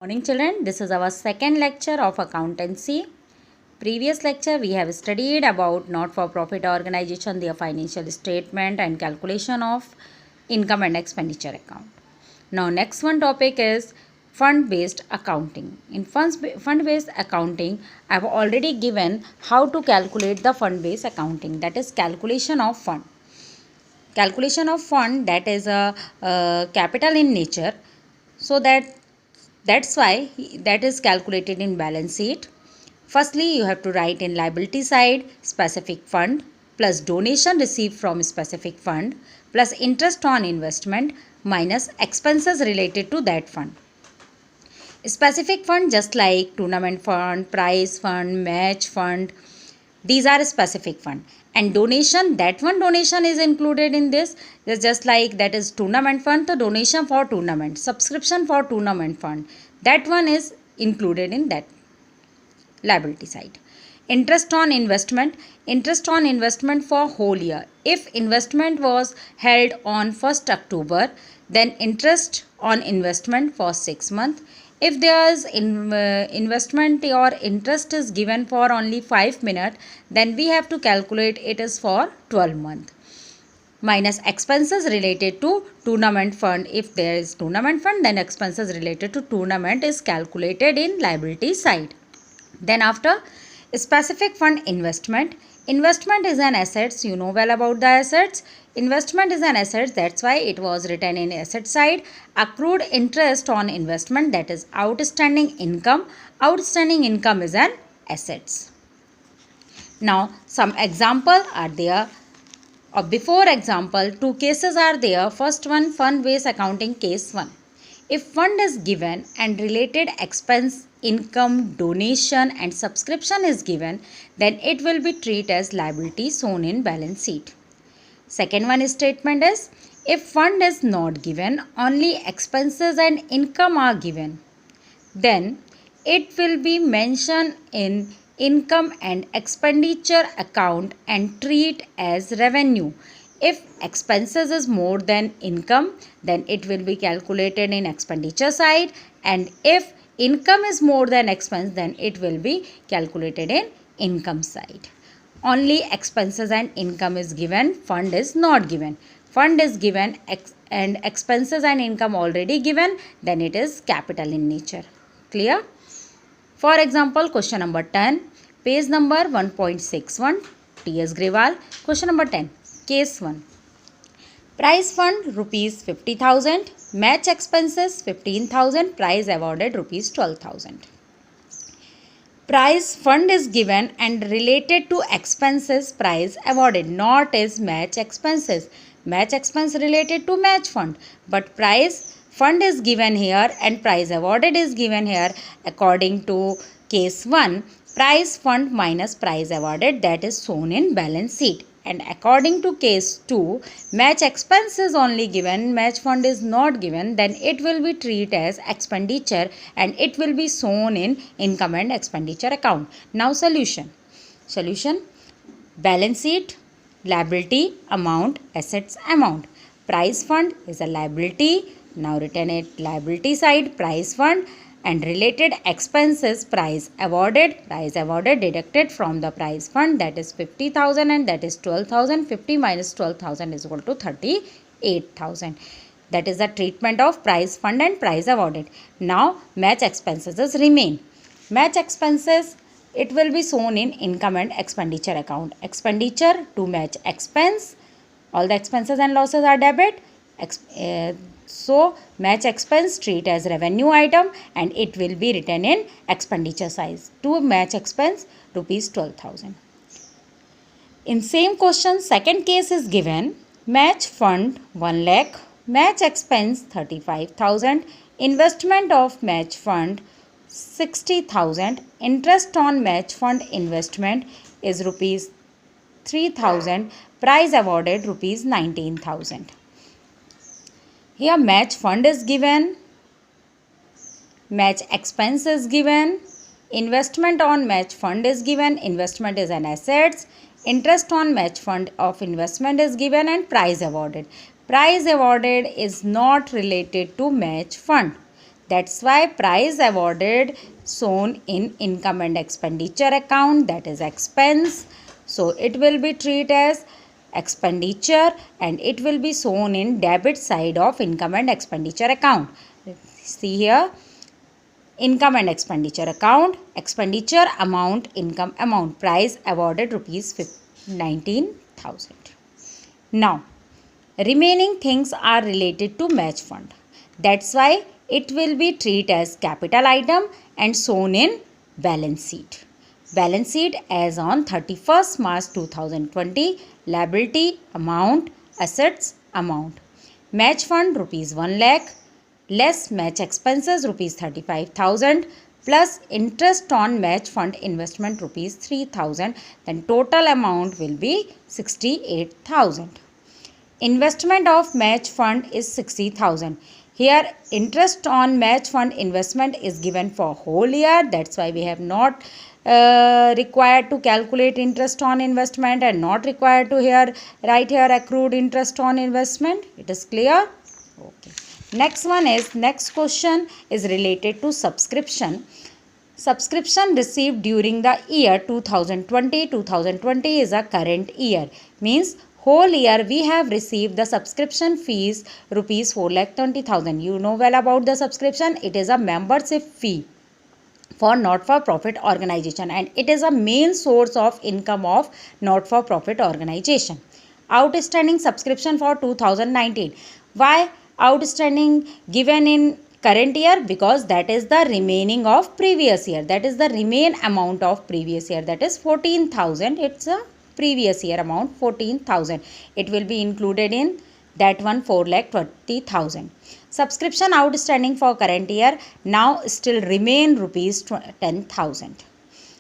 Morning children, this is our second lecture of accountancy. Previous lecture we have studied about not-for-profit organization, their financial statement and calculation of income and expenditure account. Now next one topic is fund-based accounting. In fund-based accounting, I have already given how to calculate the fund-based accounting, that is calculation of fund. Calculation of fund, that is a capital in nature, so that's why that is calculated in balance sheet. Firstly, you have to write in liability side specific fund plus donation received from specific fund plus interest on investment minus expenses related to that fund. Specific fund just like tournament fund, prize fund, match fund, these are specific fund. And donation, that one donation is included in this. It's just like that is tournament fund, the donation for tournament, subscription for tournament fund, that one is included in that liability side. Interest on investment, interest on investment for whole year. If investment was held on 1st October, then interest on investment for 6 months. If there is investment or interest is given for only 5 minutes, then we have to calculate it is for 12 months. Minus expenses related to tournament fund. If there is tournament fund, then expenses related to tournament is calculated in liability side. Then after specific fund investment. Investment is an assets. You know well about the assets. Investment is an asset. That's why it was written in asset side. Accrued interest on investment, that is outstanding income. Outstanding income is an assets. Now some example are there. Before example, two cases are there. First one, fund-based accounting case 1. If fund is given and related expense, income, donation and subscription is given, then it will be treated as liability shown in balance sheet. Second one statement is, if fund is not given, only expenses and income are given, then it will be mentioned in income and expenditure account and treat as revenue. If expenses is more than income, then it will be calculated in expenditure side, and if income is more than expense, then it will be calculated in income side. Only expenses and income is given, fund is not given. Fund is given and expenses and income already given, then it is capital in nature. Clear? For example, question number 10, page number 1.61, T.S. Grewal. Question number 10, case 1. Prize fund rupees 50,000, match expenses 15,000, prize awarded rupees 12,000. Prize fund is given and related to expenses prize awarded, not is match expenses. Match expense related to match fund, but prize fund is given here and prize awarded is given here. According to case 1, prize fund minus prize awarded, that is shown in balance sheet. And according to case 2, match expense is only given, match fund is not given, then it will be treated as expenditure and it will be shown in income and expenditure account. Now solution. Solution. Balance sheet, liability, amount, assets, amount. Prize fund is a liability. Now written it liability side, prize fund, and related expenses prize awarded deducted from the prize fund, that is 50,000 and that is 12,000. 50 minus 12,000 is equal to 38,000. That is the treatment of prize fund and prize awarded. Now match expenses remain. Match expenses, it will be shown in income and expenditure account. Expenditure to match expense, all the expenses and losses are debit. So match expense treat as revenue item and it will be written in expenditure size. To match expense rupees 12,000. In same question, second case is given. Match fund 1 lakh, match expense 35,000, investment of match fund 60,000, interest on match fund investment is rupees 3,000, prize awarded rupees 19,000. Here match fund is given, match expense is given, investment on match fund is given, investment is an assets, interest on match fund of investment is given and prize awarded. Prize awarded is not related to match fund. That's why prize awarded shown in income and expenditure account, that is expense. So it will be treated as expenditure and it will be shown in debit side of income and expenditure account. See here, income and expenditure account, expenditure amount, income amount, prize awarded rupees 19,000. Now, remaining things are related to match fund. That's why it will be treated as capital item and shown in balance sheet. Balance sheet as on 31st March 2020, liability amount, assets amount. Match fund rupees 1 lakh, less match expenses rupees 35,000 plus interest on match fund investment rupees 3,000, then total amount will be 68,000. Investment of match fund is 60,000. Here interest on match fund investment is given for whole year. That's why we have not required to calculate interest on investment and not required to write here accrued interest on investment. It is clear? Okay. Next question is related to subscription. Subscription received during the year 2020. 2020 is a current year. Means whole year we have received the subscription fees rupees 4,20,000. You know well about the subscription. It is a membership fee for not-for-profit organization and it is a main source of income of not-for-profit organization. Outstanding subscription for 2019. Why outstanding given in current year? Because that is the remaining of previous year. That is the remain amount of previous year. That is 14,000. It's a previous year amount 14,000. It will be included in that one 4,20,000. Subscription outstanding for current year now still remain rupees 10,000.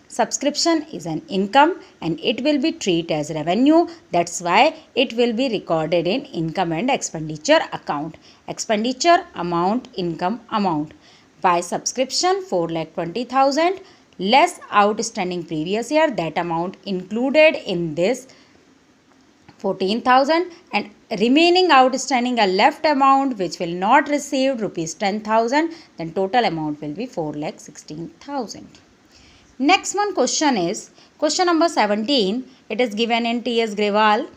Subscription is an income and it will be treated as revenue. That's why it will be recorded in income and expenditure account. Expenditure amount, income amount. By subscription 4,20,000 less outstanding previous year, that amount included in this 14,000 and remaining outstanding a left amount which will not receive rupees 10,000, then total amount will be 4,16,000. Next one question is question number 17. It is given in T.S. Grewal.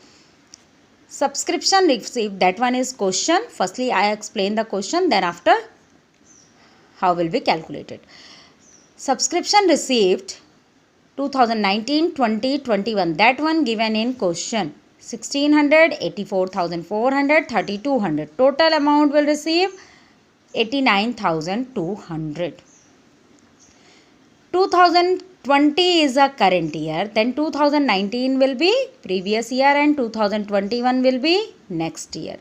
Subscription received, that one is question. Firstly I explain the question, then after how will be calculated. Subscription received 2019, 20, 21, that one given in question. 1,600, 84,400, 3,200. Total amount will receive 89,200. 2020 is a current year, then 2019 will be previous year and 2021 will be next year.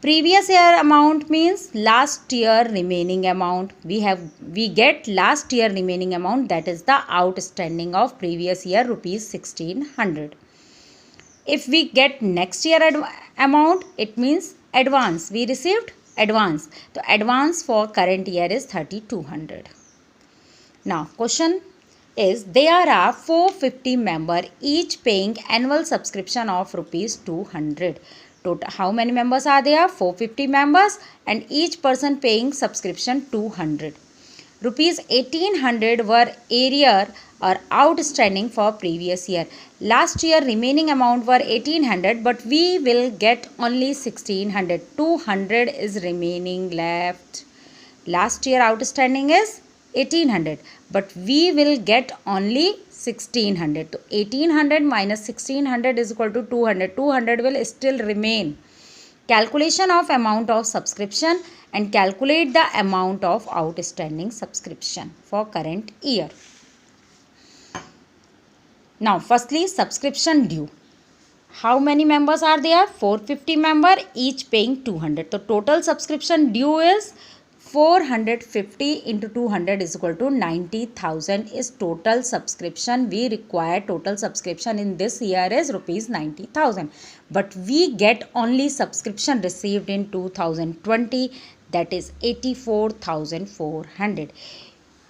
Previous year amount means last year remaining amount. We get last year remaining amount, that is the outstanding of previous year rupees 1,600. If we get next year amount, it means advance. We received advance. The advance for current year is 3,200. Now question is, there are 450 members each paying annual subscription of rupees 200. Total, how many members are there? 450 members and each person paying subscription 200. Rupees 1,800 were arrear or outstanding for previous year. Last year remaining amount were 1,800 but we will get only 1,600. 200 is remaining left. Last year outstanding is 1,800 but we will get only 1,600. So 1,800 minus 1,600 is equal to 200. 200 will still remain. Calculation of amount of subscription and calculate the amount of outstanding subscription for current year. Now firstly subscription due. How many members are there? 450 members each paying 200. So total subscription due is 450 into 200 is equal to 90,000 is total subscription. We require total subscription in this year is rupees 90,000. But we get only subscription received in 2020, that is 84,400.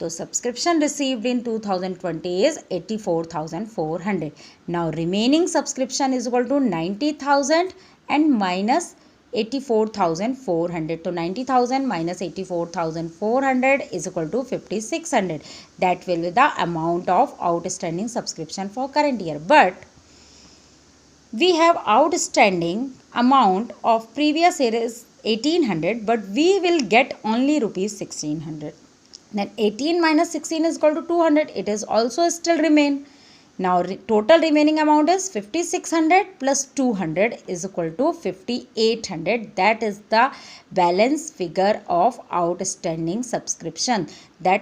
So subscription received in 2020 is 84,400. Now remaining subscription is equal to 90,000 and minus 84,400. So 90,000 minus 84,400 is equal to 5,600. That will be the amount of outstanding subscription for current year. But we have outstanding amount of previous year is 1800, but we will get only rupees 1600. Then 18 minus 16 is equal to 200. It is also still remain. Now total remaining amount is 5,600 plus 200 is equal to 5,800. That is the balance figure of outstanding subscription. That